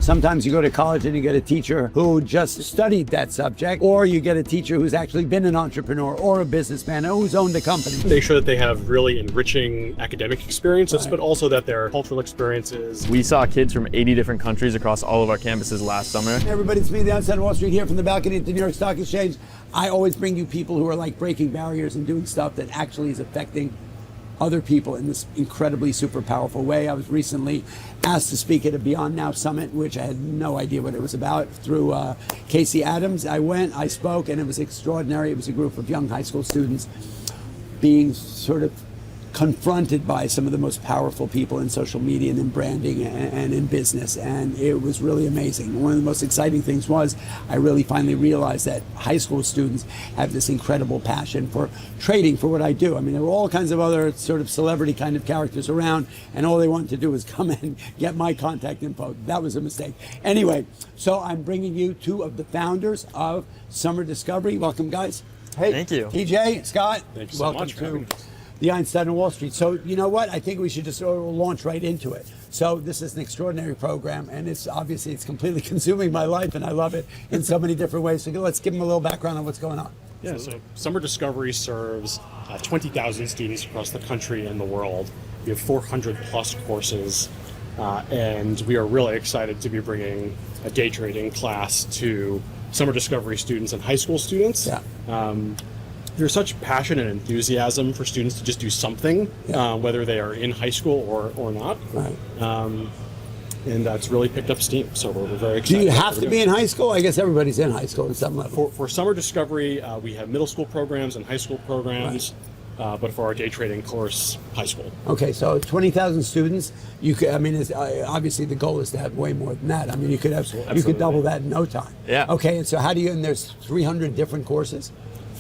Sometimes you go to college and you get a teacher who just studied that subject, or you get a teacher who's actually been an entrepreneur or a businessman or who's owned a company. Make sure that they have really enriching academic experiences, but also that their cultural experiences. We saw kids from 80 different countries across all of our campuses last summer. Hey everybody, it's me, the outside of Wall Street, here from the balcony at the New York Stock Exchange. I always bring you people who are like breaking barriers and doing stuff that actually is affecting other people in this incredibly super powerful way. I was recently asked to speak at a Beyond Now summit, which I had no idea what it was about, through Casey Adams. I went, I spoke, and it was extraordinary. It was a group of young high school students being sort of confronted by some of the most powerful people in social media and in branding and in business, and it was really amazing. One of the most exciting things was I really finally realized that high school students have this incredible passion for trading, for what I do. I mean, there were all kinds of other sort of celebrity kind of characters around, and all they wanted to do was come and get my contact info. That was a mistake. Anyway, so I'm bringing you two of the founders of Summer Discovery. Welcome, guys. Hey, thank you. TJ, Scott, thank you so welcome much for having to us. the Einstein on Wall Street. So you know what? I think we should just launch right into it. So this is an extraordinary program, and it's obviously it's completely consuming my life, and I love it in so many different ways. So let's give them a little background on what's going on. Yeah, so Summer Discovery serves 20,000 students across the country and the world. We have 400 plus courses, and we are really excited to be bringing a day trading class to Summer Discovery students and high school students. Yeah. There's such passion and enthusiasm for students to just do something, whether they are in high school or not. Right. And that's really picked up steam, so we're very excited. Do you have to be in high school? I guess everybody's in high school at some level. For Summer Discovery, we have middle school programs and high school programs, but for our day trading course, high school. Okay, so 20,000 students. You could, I mean, obviously the goal is to have way more than that. I mean, you could have, you could double that in no time. Yeah. Okay, and so how do you? And there's 300 different courses.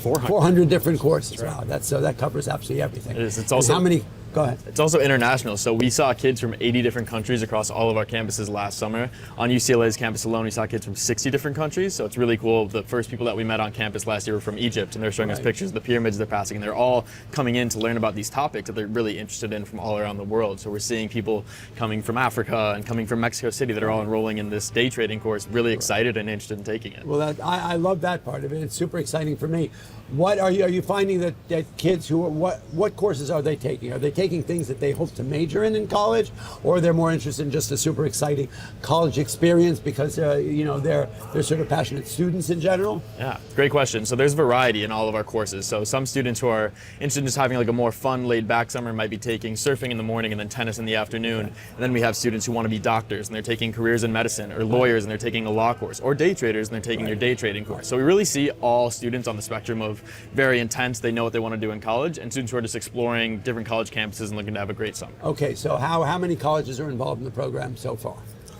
400. 400 different courses. That's right. Wow, so that covers absolutely everything. It is. It's And also how many? Go ahead. It's also international, so we saw kids from 80 different countries across all of our campuses last summer. On UCLA's campus alone, we saw kids from 60 different countries, so it's really cool. The first people that we met on campus last year were from Egypt, and they're showing us pictures of the pyramids they're passing, and they're all coming in to learn about these topics that they're really interested in from all around the world. So we're seeing people coming from Africa and coming from Mexico City that are all enrolling in this day trading course, really excited and interested in taking it. Well, I love that part of it. It's super exciting for me. What are you finding that kids who are, what courses are they taking? Are they taking things that they hope to major in college, or they're more interested in just a super exciting college experience because you know they're sort of passionate students in general? Yeah, great question. So there's variety in all of our courses. So some students who are interested in just having like a more fun, laid-back summer might be taking surfing in the morning and then tennis in the afternoon. And then we have students who want to be doctors and they're taking careers in medicine, or lawyers and they're taking a law course, or day traders and they're taking your day trading course. So we really see all students on the spectrum of very intense, they know what they want to do in college, and students who are just exploring different college campuses and looking to have a great summer. Okay, so how many colleges are involved in the program so far?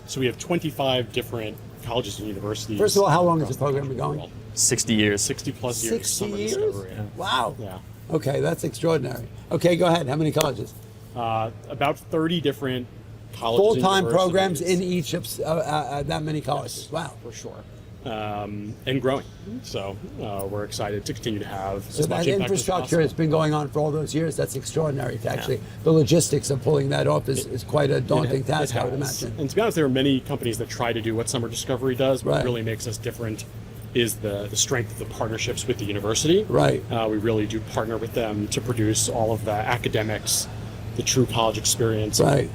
So we have 25 different colleges and universities. First of all, how long has the program been going? 60 years. 60 plus years. 60 Summer years? Discovery, yeah. Wow. Yeah. Okay, that's extraordinary. Okay, go ahead. How many colleges? About 30 different colleges. Full-time and programs universities. in each of that many colleges. Yes, Wow. for sure. And growing. So we're excited to continue to have So as much that impact as infrastructure possible. has been going on for all those years. That's extraordinary. Actually, the logistics of pulling that off is quite a daunting task, I would imagine. And to be honest, there are many companies that try to do what Summer Discovery does, but Right. what really makes us different is the strength of the partnerships with the university. Right. We really do partner with them to produce all of the academics, the true college experience. Right.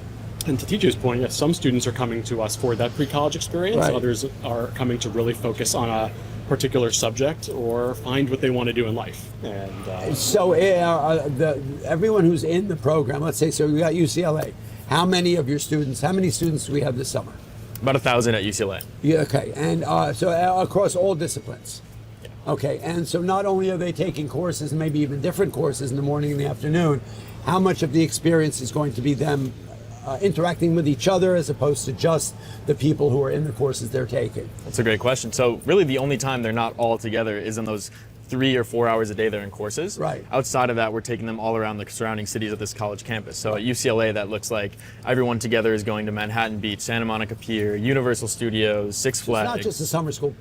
And to TJ's point, yes, some students are coming to us for that pre-college experience. Right. Others are coming to really focus on a particular subject or find what they want to do in life. And So everyone who's in the program, let's say, so we got UCLA. How many students do we have this summer? About 1,000 at UCLA. Yeah, okay, and so across all disciplines. Okay, and so not only are they taking courses, maybe even different courses in the morning and the afternoon, how much of the experience is going to be them interacting with each other as opposed to just the people who are in the courses they're taking? That's a great question. So really the only time they're not all together is in those 3 or 4 hours a day they're in courses. Right. Outside of that, we're taking them all around the surrounding cities of this college campus. So at UCLA, that looks like everyone together is going to Manhattan Beach, Santa Monica Pier, Universal Studios, Six Flags. It's not just a summer school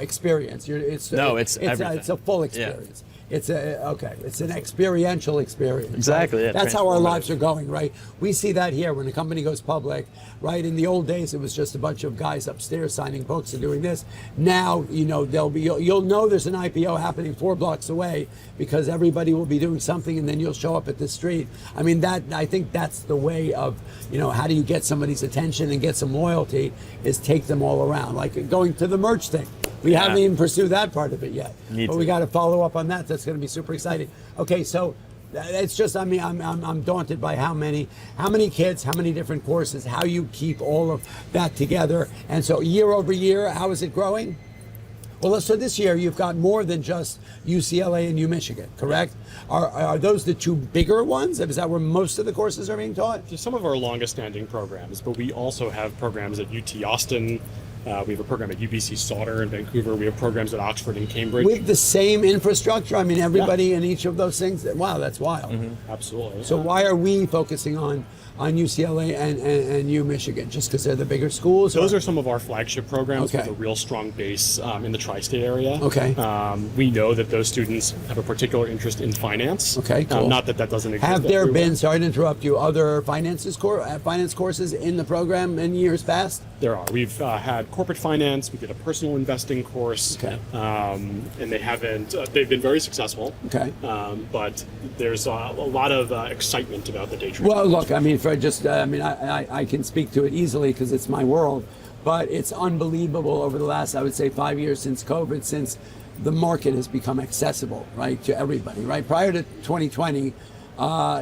experience. It's everything. It's a full experience. It's an experiential experience. Exactly, Right? yeah, That's how our transformative. lives are going, right? We see that here when a company goes public, right? In the old days, it was just a bunch of guys upstairs signing books and doing this. Now, you'll know there's an IPO happening 4 blocks away because everybody will be doing something, and then you'll show up at the street. I mean, I think that's the way of, how do you get somebody's attention and get some loyalty, is take them all around, like going to the merch thing. We haven't even pursued that part of it yet, but we got to follow up on that. That's going to be super exciting. Okay, so it's just, I mean, I'm daunted by how many kids, how many different courses, how you keep all of that together. And so year over year, how is it growing? Well, so this year you've got more than just UCLA and UMichigan, correct? Are those the 2 bigger ones? Is that where most of the courses are being taught? Some of our longest standing programs, but we also have programs at UT Austin. We have a program at UBC Sauder in Vancouver. We have programs at Oxford and Cambridge. With the same infrastructure? I mean, everybody in each of those things? Wow, that's wild. Mm-hmm. Absolutely. So why are we focusing on UCLA and UMichigan? Just because they're the bigger schools? Those are some of our flagship programs Okay. with a real strong base in the tri-state area. Okay. We know that those students have a particular interest in finance. Okay, cool. Not that doesn't exist. Have there everywhere. been, sorry to interrupt you, other finance courses in the program in years past? There are. We've had corporate finance. We did a personal investing course. Okay. And they haven't. They've been very successful. Okay. But there's a lot of excitement about the day trading. Well, look, I mean, I can speak to it easily because it's my world, but it's unbelievable over the last, I would say, 5 years since COVID, since the market has become accessible, right, to everybody, right? Prior to 2020,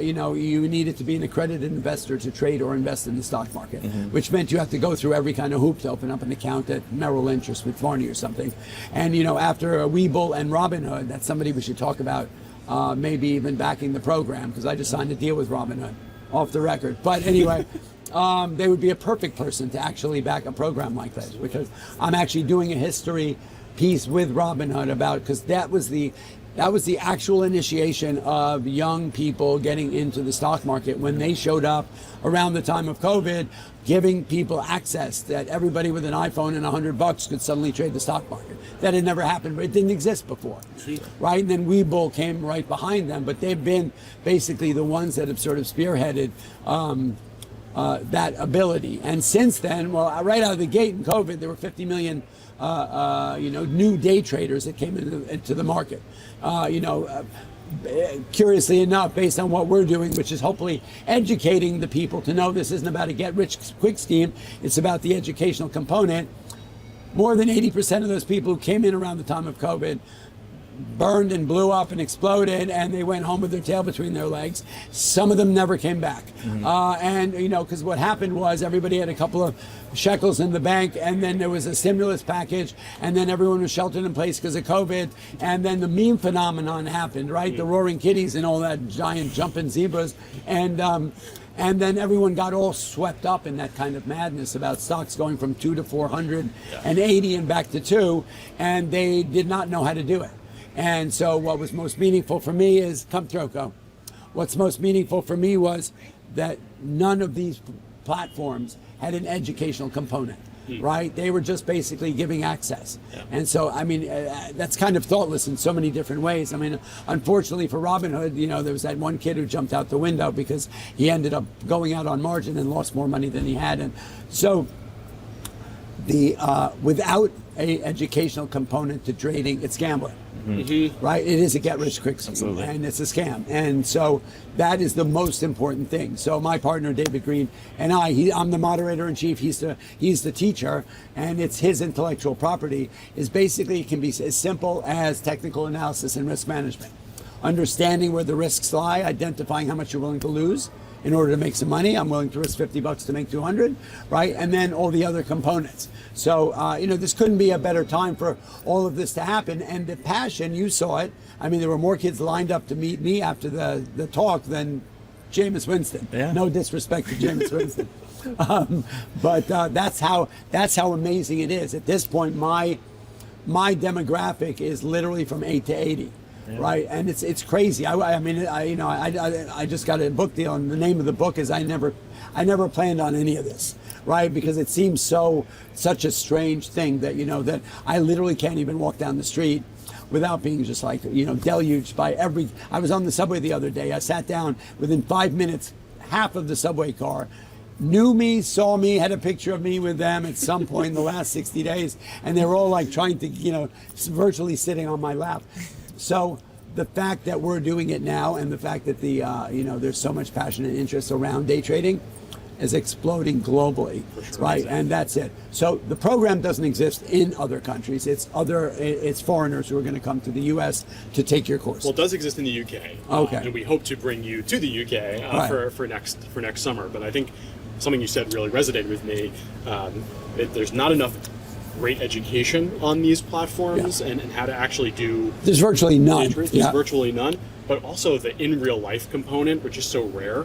you needed to be an accredited investor to trade or invest in the stock market, which meant you have to go through every kind of hoop to open up an account at Merrill Lynch or Smith Barney or something. And, after Webull and Robinhood, that's somebody we should talk about, maybe even backing the program, because I just signed a deal with Robinhood, off the record. But anyway, they would be a perfect person to actually back a program like this, because I'm actually doing a history piece with Robinhood about, because that was the actual initiation of young people getting into the stock market when they showed up around the time of COVID, giving people access that everybody with an iPhone and $100 could suddenly trade the stock market. That had never happened, but it didn't exist before, right? And then Webull came right behind them, but they've been basically the ones that have sort of spearheaded that ability. And since then, well, right out of the gate in COVID, there were 50 million new day traders that came into the market. Curiously enough, based on what we're doing, which is hopefully educating the people to know this isn't about a get-rich-quick scheme, it's about the educational component. More than 80% of those people who came in around the time of COVID burned and blew up and exploded, and they went home with their tail between their legs. Some of them never came back. Because what happened was everybody had a couple of shekels in the bank, and then there was a stimulus package, and then everyone was sheltered in place because of COVID, and then the meme phenomenon happened, right? The roaring kitties and all that giant jumping zebras, and then everyone got all swept up in that kind of madness about stocks going from 2 to 480 and back to 2, and they did not know how to do it. And so what was most meaningful for me is, come through, go. What's most meaningful for me was that none of these platforms had an educational component, right? They were just basically giving access. Yeah. And so, I mean, that's kind of thoughtless in so many different ways. I mean, unfortunately for Robinhood, there was that one kid who jumped out the window because he ended up going out on margin and lost more money than he had. And so without a educational component to trading, it's gambling. Right? It is a get-rich-quick scheme, and it's a scam. And so that is the most important thing. So my partner, David Green, and I'm the moderator-in-chief, he's the teacher, and it's his intellectual property, is basically, it can be as simple as technical analysis and risk management. Understanding where the risks lie, identifying how much you're willing to lose in order to make some money. I'm willing to risk $50 to make 200, right? And then all the other components. So, this couldn't be a better time for all of this to happen. And the passion, you saw it. I mean, there were more kids lined up to meet me after the talk than Jameis Winston. Yeah. No disrespect to Jameis Winston. But that's how amazing it is. At this point, my demographic is literally from 8 to 80. Yeah. Right, and it's crazy. I just got a book deal, and the name of the book is I never planned on any of this, right? Because it seems such a strange thing that that I literally can't even walk down the street without being just like, deluged by I was on the subway the other day. I sat down within 5 minutes, half of the subway car knew me, saw me, had a picture of me with them at some point in the last 60 days. And they were all like trying to, virtually sitting on my lap. So the fact that we're doing it now and the fact that there's so much passion and interest around day trading is exploding globally, sure, right? exactly. And that's it. So the program doesn't exist in other countries. It's foreigners who are going to come to the U.S. to take your course. Well, it does exist in the UK. Okay. And we hope to bring you to the UK Right. for next summer. But I think something you said really resonated with me. There's not enough great education on these platforms and how to actually do. There's virtually none. There's Yeah. virtually none. But also the in real life component, which is so rare,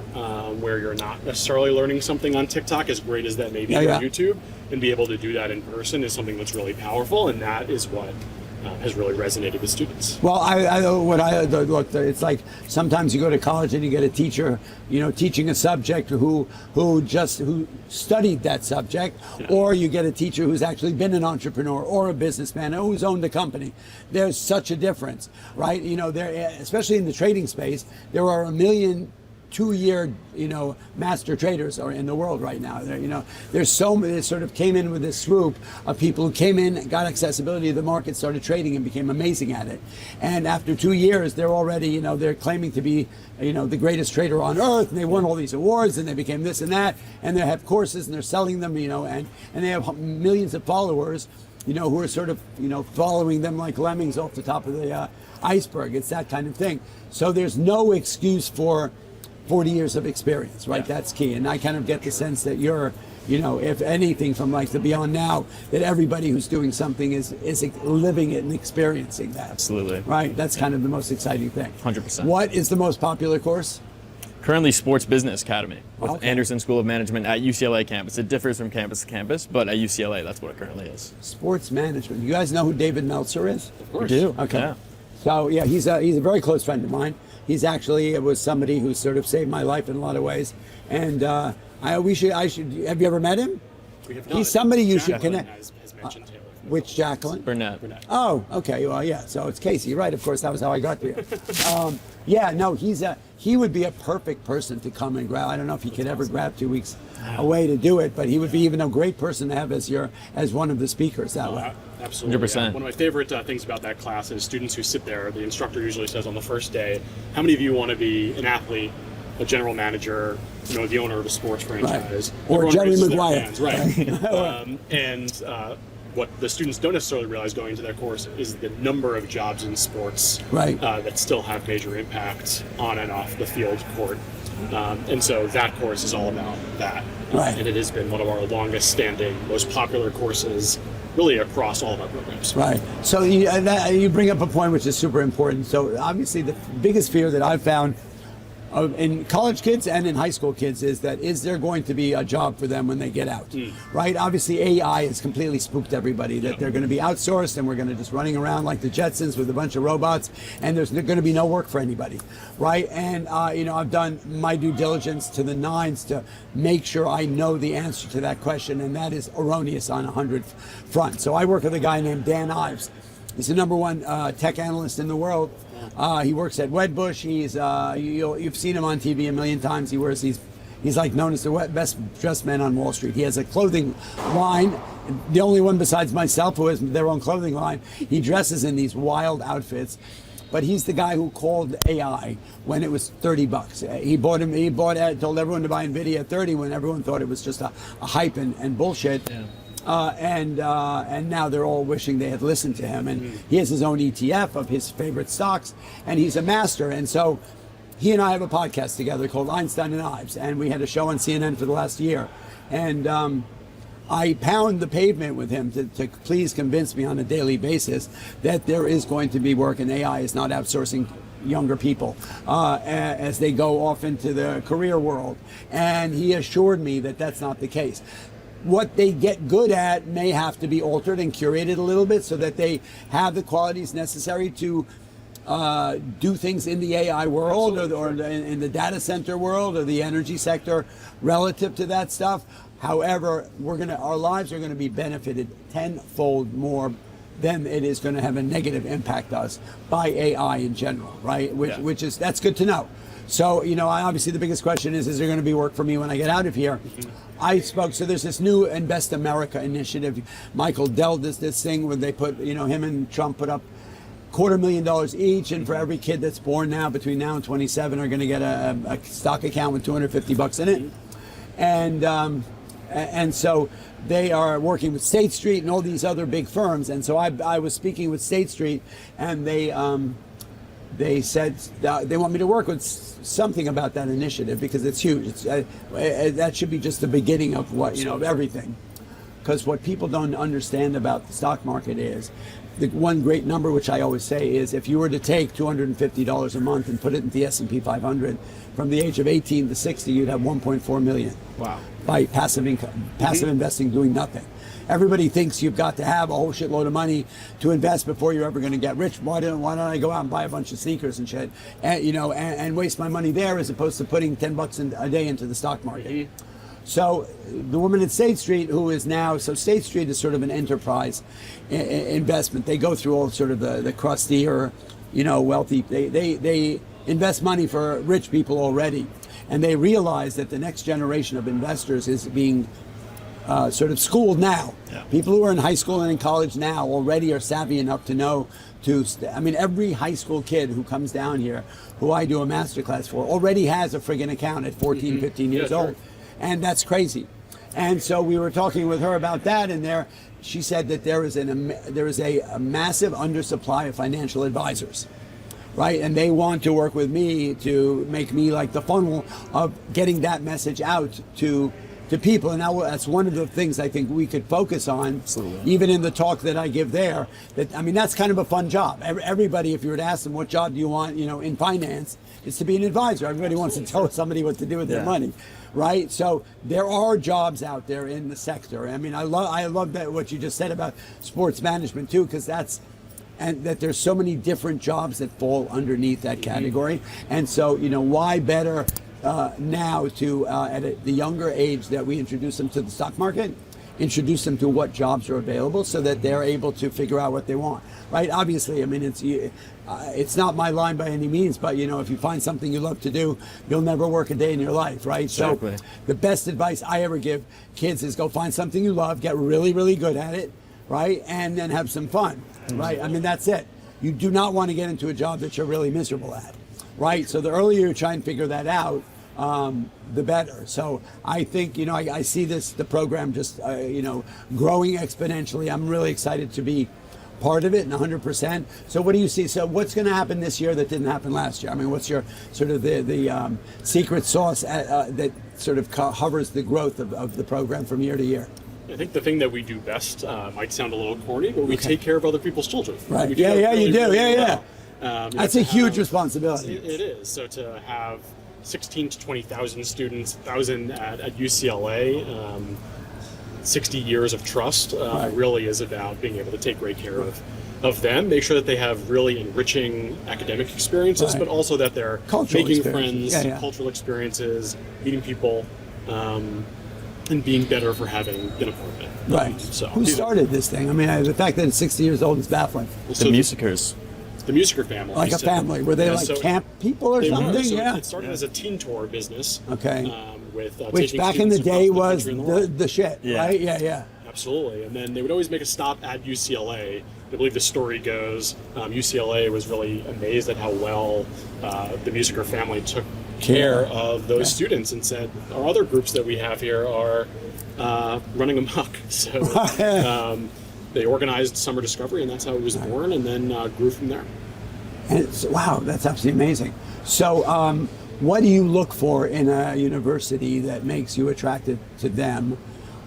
where you're not necessarily learning something on TikTok, as great as that may be on YouTube, and be able to do that in person is something that's really powerful, and that is what has really resonated with students. Well, look, it's like sometimes you go to college and you get a teacher, teaching a subject who studied that subject, or you get a teacher who's actually been an entrepreneur or a businessman or who's owned a company. There's such a difference, right? There, especially in the trading space, there are 1 million 2-year, master traders are in the world right now. There's so many. It sort of came in with this swoop of people who came in, got accessibility to the market, started trading, and became amazing at it. And after 2 years, they're already, they're claiming to be, the greatest trader on earth, and they won all these awards, and they became this and that, and they have courses, and they're selling them, and they have millions of followers, who are sort of, following them like lemmings off the top of the iceberg. It's that kind of thing. So there's no excuse for 40 years of experience, right? Yeah. That's key. And I kind of get the sense that you're, if anything from like the beyond now, that everybody who's doing something is living it and experiencing that. Absolutely. Right? That's kind of the most exciting thing. 100%. What is the most popular course? Currently Sports Business Academy with Okay. Anderson School of Management at UCLA campus. It differs from campus to campus, but at UCLA, that's what it currently is. Sports management. You guys know who David Meltzer is? Of course. We do. Okay. Yeah. So yeah, he's a very close friend of mine. He's actually was somebody who sort of saved my life in a lot of ways. And I should. Have you ever met him? We have not. He's somebody you should Jacqueline connect. has mentioned him. Which Jacqueline? Burnett. Oh, okay. Well, yeah. So it's Casey, right? Of course, that was how I got to you. Yeah. No, he would be a perfect person to come and grab. I don't know if he could ever grab 2 weeks away to do it, but he would be even a great person to have as one of the speakers that way. Absolutely. 100%. Yeah. One of my favorite things about that class is students who sit there, the instructor usually says on the first day, how many of you want to be an athlete, a general manager, the owner of a sports franchise? Right. Or Everyone Jerry raises their Maguire. hands, right. And what the students don't necessarily realize going into that course is the number of jobs in sports Right. That still have major impact on and off the field court. And so that course is all about that. Right. And it has been one of our longest standing, most popular courses really across all of our programs. Right. So you bring up a point which is super important. So obviously the biggest fear that I've found in college kids and in high school kids is there going to be a job for them when they get out, right? Obviously AI has completely spooked everybody that they're going to be outsourced and we're going to just running around like the Jetsons with a bunch of robots and there's going to be no work for anybody, right? And I've done my due diligence to the nines to make sure I know the answer to that question, and that is erroneous on 100 fronts. So I work with a guy named Dan Ives. He's the #1 tech analyst in the world. He works at Wedbush. He's you've seen him on TV a million times. He's like known as the best dressed man on Wall Street. He has a clothing line, the only one besides myself who has their own clothing line. He dresses in these wild outfits. But he's the guy who called AI when it was $30. He told everyone to buy Nvidia at 30 when everyone thought it was just a hype and bullshit. Yeah. And now they're all wishing they had listened to him. And he has his own ETF of his favorite stocks, and he's a master. And so he and I have a podcast together called Einstein and Ives, and we had a show on CNN for the last year. And I pound the pavement with him to please convince me on a daily basis that there is going to be work, and AI is not outsourcing younger people as they go off into the career world. And he assured me that that's not the case. What they get good at may have to be altered and curated a little bit so that they have the qualities necessary to do things in the AI world or in the data center world or the energy sector relative to that stuff. However, our lives are going to be benefited tenfold more then it is going to have a negative impact us by AI in general, right? Which is, that's good to know. So, obviously the biggest question is there going to be work for me when I get out of here? So there's this new Invest America initiative. Michael Dell does this thing where they put, him and Trump put up $250,000 each, and for every kid that's born now, between now and 27, are going to get a stock account with $250 in it. And so they are working with State Street and all these other big firms. And so I was speaking with State Street, and they said they want me to work with something about that initiative because it's huge. That should be just the beginning of of everything. Because what people don't understand about the stock market is, the one great number which I always say is, if you were to take $250 a month and put it in the S&P 500 from the age of 18 to 60, you'd have 1.4 million. Wow. By passive income, passive investing, doing nothing. Everybody thinks you've got to have a whole shitload of money to invest before you're ever going to get rich. Why don't I go out and buy a bunch of sneakers and shit, and waste my money there as opposed to putting $10 a day into the stock market? So the woman at State Street, State Street is sort of an enterprise investment. They go through all sort of the crusty or, wealthy. They invest money for rich people already, and they realize that the next generation of investors is being sort of schooled now. Yeah. People who are in high school and in college now already are savvy enough to know every high school kid who comes down here, who I do a masterclass for, already has a friggin' account at 14, 15 years old. And that's crazy. And so we were talking with her about that, and she said that there is a massive undersupply of financial advisors, right? And they want to work with me to make me like the funnel of getting that message out to people. And now that's one of the things I think we could focus on. Absolutely. Even in the talk that I give there. That's kind of a fun job. Everybody, if you were to ask them what job do you want, in finance, is to be an advisor. Everybody wants to tell somebody what to do with their money, right? So there are jobs out there in the sector. I love that what you just said about sports management too, because that there's so many different jobs that fall underneath that category. And so, why better now to at the younger age that we introduce them to the stock market, introduce them to what jobs are available so that they're able to figure out what they want, right? Obviously, it's not my line by any means, but if you find something you love to do, you'll never work a day in your life, right? Exactly. So the best advice I ever give kids is go find something you love, get really, really good at it, right? And then have some fun, right? That's it. You do not want to get into a job that you're really miserable at, right? So the earlier you try and figure that out, the better. So I think, I see the program just, growing exponentially. I'm really excited to be part of it, and 100%. So what do you see? So what's going to happen this year that didn't happen last year? What's your sort of the secret sauce that sort of hovers the growth of the program from year to year? I think the thing that we do best might sound a little corny, but we take care of other people's children. Right. You do. Well. That's a huge responsibility. It is. So to have 16 to 20,000 students, 1,000 at UCLA, 60 years of trust really is about being able to take great care of them, make sure that they have really enriching academic experiences, but also that they're making friends, cultural experiences, meeting people, and being better for having been a part of it. Right. So who started this thing? The fact that it's 60 years old is baffling. The Musicers. The Musiker family. Like a family. Were they camp people or something? So it started as a teen tour business. Okay. Which back in the day was the shit, right? Yeah. Absolutely. And then they would always make a stop at UCLA. I believe the story goes, UCLA was really amazed at how well the Musiker family took care of those students, and said, our other groups that we have here are running amok. So they organized Summer Discovery, and that's how it was born, and then grew from there. And wow, that's absolutely amazing. So what do you look for in a university that makes you attracted to them,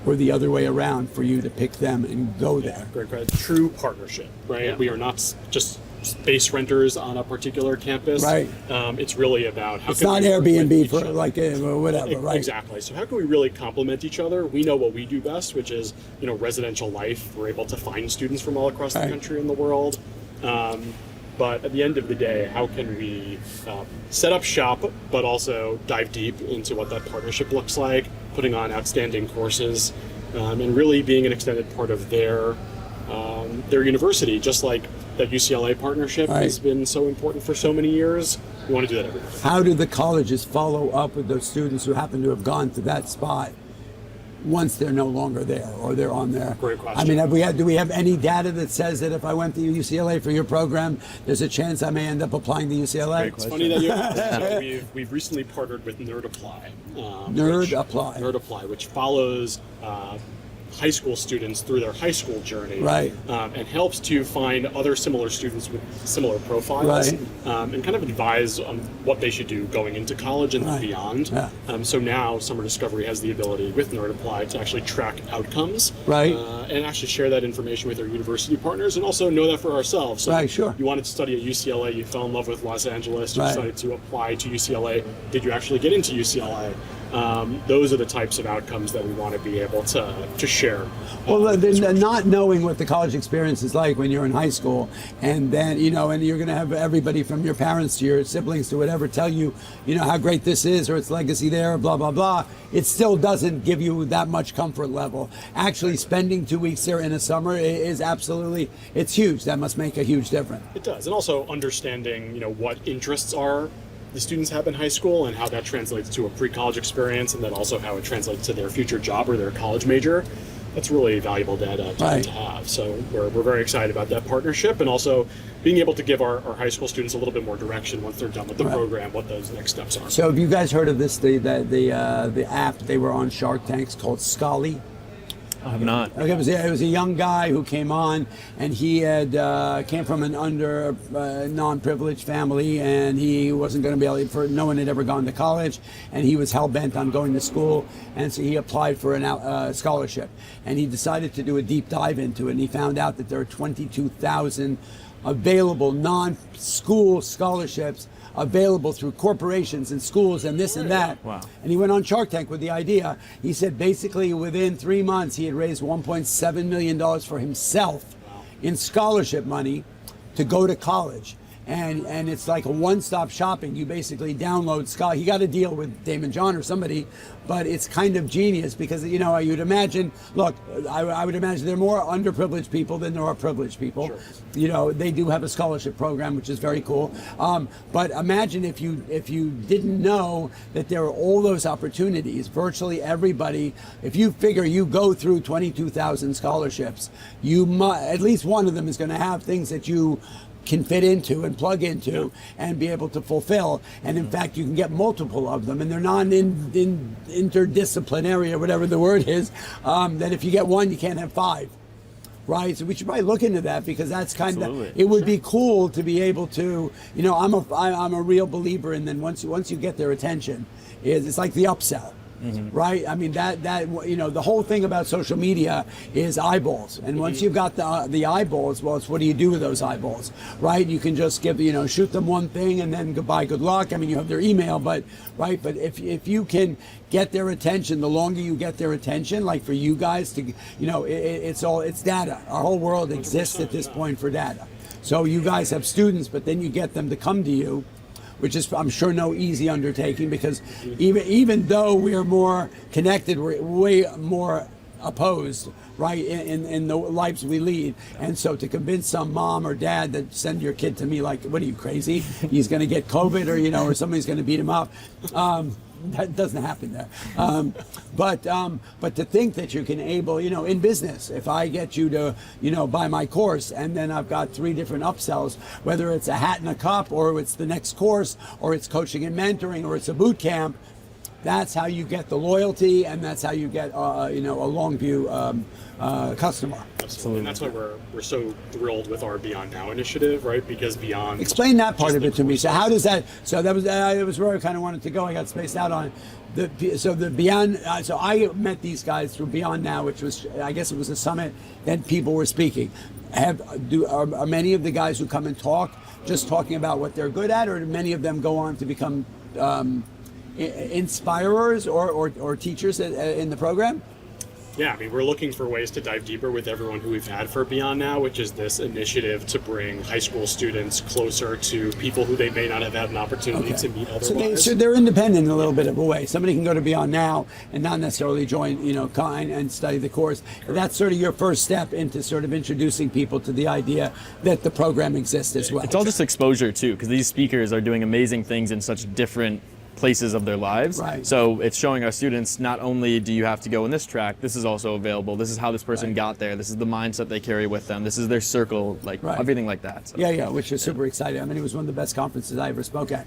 or the other way around for you to pick them and go there? Great. True partnership, right? Yeah. We are not just space renters on a particular campus. Right. It's really about how it's not Airbnb for whatever, right? Exactly. So how can we really complement each other? We know what we do best, which is residential life. We're able to find students from all across the country and the world. But at the end of the day, how can we set up shop, but also dive deep into what that partnership looks like, putting on outstanding courses, and really being an extended part of their their university, just like that UCLA partnership Right. has been so important for so many years. We want to do that everywhere. How do the colleges follow up with those students who happen to have gone to that spot once they're no longer there or they're on there? Great question. I mean, do we have any data that says that if I went to UCLA for your program, there's a chance I may end up applying to UCLA? It's funny that you asked. So we've recently partnered with Nerd Apply. Nerd Apply, which follows high school students through their high school journey, Right. And helps to find other similar students with similar profiles, Right. And kind of advise on what they should do going into college and Right. beyond. Yeah. So now Summer Discovery has the ability with Nerd Apply to actually track outcomes, Right. And actually share that information with our university partners, and also know that for ourselves. So Right, sure. You wanted to study at UCLA, you fell in love with Los Angeles, you Right. decided to apply to UCLA. Did you actually get into UCLA? Those are the types of outcomes that we want to be able to share. Well, not knowing what the college experience is like when you're in high school, and then, and you're going to have everybody from your parents to your siblings to whatever tell you, how great this is or its legacy there, blah, blah, blah. It still doesn't give you that much comfort level. Actually spending 2 weeks there in a summer is absolutely, it's huge. That must make a huge difference. It does. And also understanding, what interests are the students have in high school and how that translates to a pre-college experience, and then also how it translates to their future job or their college major. That's really valuable data to have. So we're very excited about that partnership, and also being able to give our high school students a little bit more direction once they're done with the program, what those next steps are. So have you guys heard of this, the app they were on Shark Tanks called Scully? I have not. Okay, it was a young guy who came on, and he had came from an non-privileged family, and he wasn't going to be able to, no one had ever gone to college, and he was hell-bent on going to school, and so he applied for a scholarship, and he decided to do a deep dive into it, and he found out that there are 22,000 available non-school scholarships available through corporations and schools and this and that. Wow. And he went on Shark Tank with the idea. He said basically within 3 months he had raised $1.7 million for himself in scholarship money to go to college. And it's like a one-stop shopping. You basically download Scholar. He got a deal with Damon John or somebody, but it's kind of genius because, you'd imagine, look, I would imagine there are more underprivileged people than there are privileged people. Sure. They do have a scholarship program, which is very cool. But imagine if you didn't know that there are all those opportunities, virtually everybody, if you figure you go through 22,000 scholarships, at least one of them is going to have things that you can fit into and plug into and be able to fulfill. And in fact, you can get multiple of them, and they're interdisciplinary or whatever the word is, that if you get one, you can't have five. Right, so we should probably look into that because that's kind of, it would be cool to be able to, I'm a real believer in then once you get their attention, it's like the upsell. Mm-hmm. Right? I mean, that the whole thing about social media is eyeballs. And once you've got the eyeballs, well, it's what do you do with those eyeballs? Right? You can just shoot them one thing and then goodbye, good luck. I mean, you have their email, but if you can get their attention, the longer you get their attention, like for you guys to, it's data. Our whole world exists at this point for data. So you guys have students, but then you get them to come to you, which is, I'm sure, no easy undertaking because even though we are more connected, we're way more opposed, right, in the lives we lead. And so to convince some mom or dad that send your kid to me, like, what are you, crazy? He's going to get COVID or somebody's going to beat him up. That doesn't happen there. But to think that you can in business, if I get you to, buy my course and then I've got 3 different upsells, whether it's a hat and a cup or it's the next course or it's coaching and mentoring or it's a boot camp, that's how you get the loyalty and that's how you get, a long view customer. Absolutely. And that's why we're so thrilled with our Beyond Now initiative, right? Because Beyond. Explain that part of it to me. So how does that? So that was where I kind of wanted to go. I got spaced out on it. So the Beyond. So I met these guys through Beyond Now, which was, I guess it was a summit. Then people were speaking. Are many of the guys who come and talk just talking about what they're good at, or do many of them go on to become inspirers or teachers in the program? Yeah, I mean, we're looking for ways to dive deeper with everyone who we've had for Beyond Now, which is this initiative to bring high school students closer to people who they may not have had an opportunity to meet otherwise. So they're independent in a little bit of a way. Somebody can go to Beyond Now and not necessarily join, Kine and study the course. That's sort of your first step into sort of introducing people to the idea that the program exists as well. It's all just exposure too, because these speakers are doing amazing things in such different places of their lives. Right. So it's showing our students not only do you have to go in this track, this is also available. This is how this person got there. This is the mindset they carry with them. This is their circle, everything like that. So. Yeah, which is super exciting. I mean, it was one of the best conferences I ever spoke at.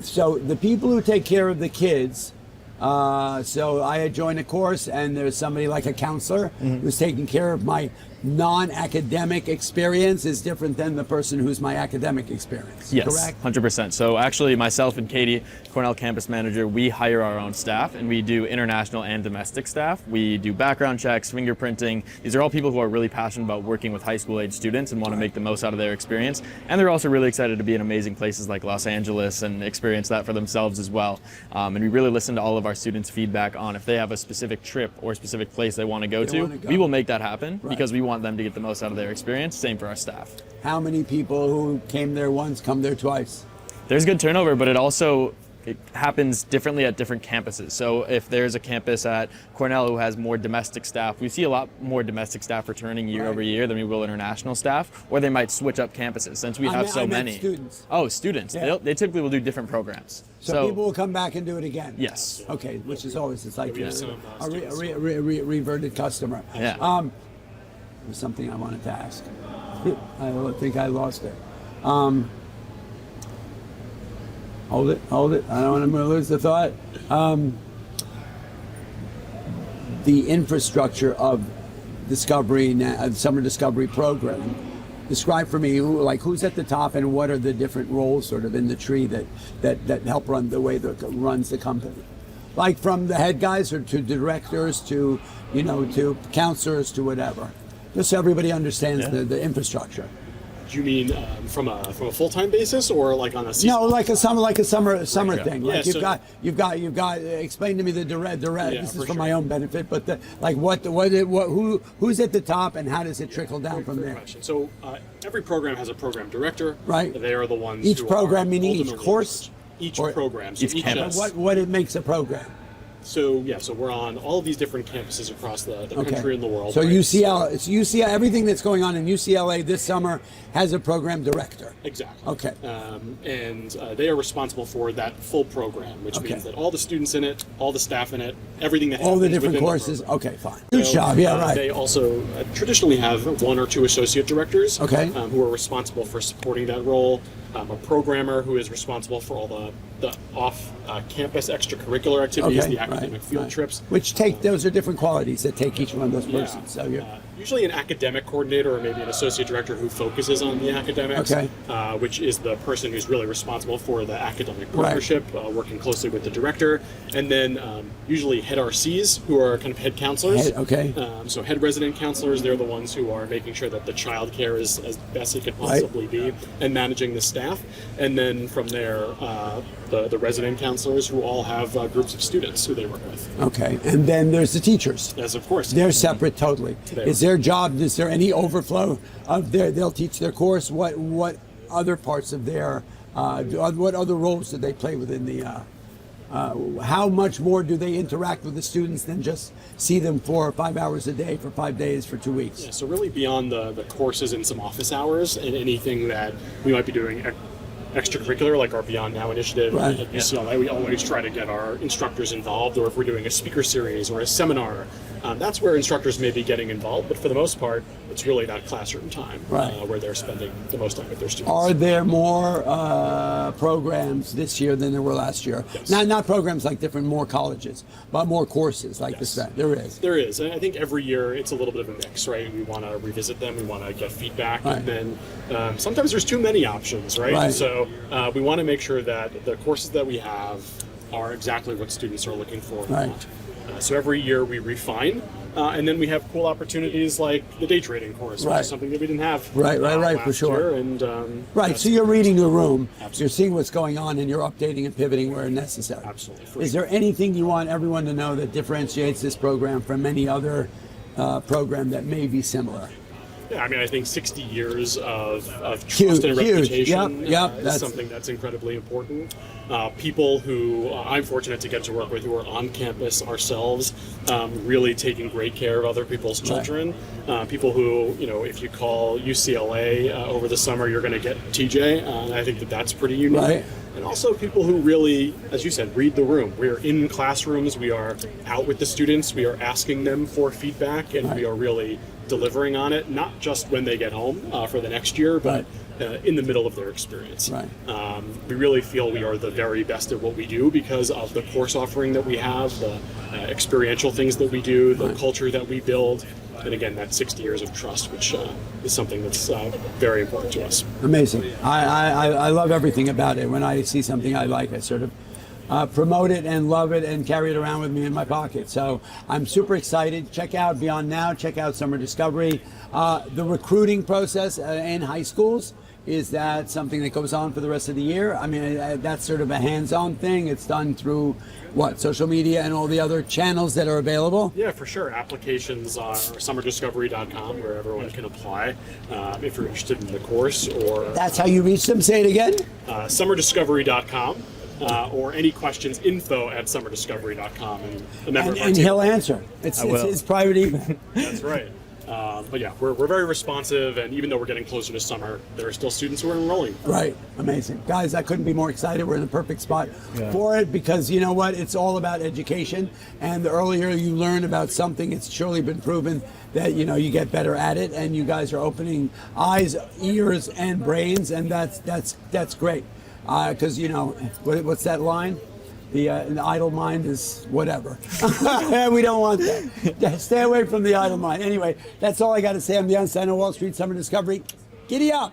So the people who take care of the kids, so I had joined a course and there's somebody like a counselor who's taking care of my non-academic experience is different than the person who's my academic experience. Yes, correct? 100%. So actually myself and Katie, Cornell campus manager, we hire our own staff and we do international and domestic staff. We do background checks, fingerprinting. These are all people who are really passionate about working with high school age students and want to make the most out of their experience. And they're also really excited to be in amazing places like Los Angeles and experience that for themselves as well. And we really listen to all of our students' feedback on if they have a specific trip or specific place they want to go to. We will make that happen because we want them to get the most out of their experience. Same for our staff. How many people who came there once come there twice? There's good turnover, but it happens differently at different campuses. So if there's a campus at Cornell who has more domestic staff, we see a lot more domestic staff returning year over year than we will international staff, or they might switch up campuses since we have so many. Students. Oh, students. Yeah. They typically will do different programs. So people will come back and do it again? Yes. Okay, which is always, it's like We have some, a reverted customer. Yeah. There was something I wanted to ask. I think I lost it. Hold it. I don't want to lose the thought. The infrastructure of summer discovery program. Describe for me who's at the top and what are the different roles sort of in the tree that help run the way that runs the company. Like from the head guys or to directors to to counselors to whatever. Just so everybody understands the infrastructure. Do you mean from a full-time basis or like on a season? No, like a summer thing. Yeah, Like you've got. Explain to me the direct. This is for my own benefit, but who's at the top and how does it trickle down from there? So every program has a program director. Right. They are the ones. Each who program are meaning each ultimately course. Each or program. So each campus. What it makes a program. So we're on all of these different campuses across the country and the world. So right? UCLA, everything that's going on in UCLA this summer has a program director. Exactly. Okay. And they are responsible for that full program, which means that all the students in it, all the staff in it, everything that all the happens different within the courses. program. Okay, fine. Good job. Yeah, right. They also traditionally have one or two associate directors who are responsible for supporting that role. A programmer who is responsible for all the off-campus extracurricular activities, the academic field trips. Which those are different qualities that take each one of those persons. So you're usually an academic coordinator or maybe an associate director who focuses on the academics, which is the person who's really responsible for the academic partnership, working closely with the director. And then usually head RCs, who are kind of head counselors. So head resident counselors, they're the ones who are making sure that the child care is as best it could possibly be and managing the staff. And then from there, the resident counselors who all have groups of students who they work with. Okay, and then there's the teachers. Yes, of course. They're separate totally. Is their job, is there any overflow of they'll teach their course? What other parts of their, what other roles do they play within the, how much more do they interact with the students than just see them 4 or 5 hours a day for 5 days for 2 weeks? Yeah, so really beyond the courses and some office hours and anything that we might be doing extracurricular, like our Beyond Now initiative at UCLA, we always try to get our instructors involved, or if we're doing a speaker series or a seminar, that's where instructors may be getting involved, but for the most part, it's really that classroom time where they're spending the most time with their students. Are there more programs this year than there were last year? Yes. Not programs like more colleges, but more courses like this. There is. There is, and I think every year it's a little bit of a mix, right? We want to revisit them, we want to get feedback, and then sometimes there's too many options, right? So we want to make sure that the courses that we have are exactly what students are looking for. So every year we refine And then we have cool opportunities like the day trading course, which Right. is something that we didn't have Right, last for sure. year. And, Right, that's- so you're reading the room, Absolutely. you're seeing what's going on, and you're updating and pivoting where necessary. Absolutely, for Is sure. there anything you want everyone to know that differentiates this program from any other program that may be similar? Yeah, I mean, I think 60 years of Huge, trust and huge. reputation Yep, is that's- something that's incredibly important. People who I'm fortunate to get to work with who are on campus ourselves, really taking great care of other people's children. People who, if you call UCLA over the summer, you're going to get TJ. And I think that that's pretty unique. Right. And also people who really, as you said, read the room. We are in classrooms, we are out with the students, we are asking them for feedback, and we are really delivering on it, not just when they get home for the next year, but in the middle of their experience. Right. We really feel we are the very best at what we do because of the course offering that we have, the experiential things that we do, the culture that we build, and again, that 60 years of trust, which is something that's very important to us. Amazing. I love everything about it. When I see something I like, I sort of promote it and love it and carry it around with me in my pocket. So I'm super excited. Check out Beyond Now. Check out Summer Discovery. The recruiting process in high schools, is that something that goes on for the rest of the year? I mean, that's sort of a hands-on thing. It's done through what, social media and all the other channels that are available? Yeah, for sure. Applications are summerdiscovery.com, where everyone can apply if you're interested in the course. Or That's how you reach them? Say it again. Summerdiscovery.com. Or any questions, info@summerdiscovery.com, and a member of our And team. he'll answer. It's private email. That's right. But yeah, we're very responsive, and even though we're getting closer to summer, there are still students who are enrolling. Right. Amazing. Guys, I couldn't be more excited. We're in the perfect spot for it because you know what? It's all about education. And the earlier you learn about something, it's surely been proven that, you get better at it. And you guys are opening eyes, ears, and brains. And that's great. Because, what's that line? The idle mind is whatever. We don't want that. Stay away from the idle mind. Anyway, that's all I got to say. I'm the Einstein of Wall Street, Summer Discovery. Giddy up.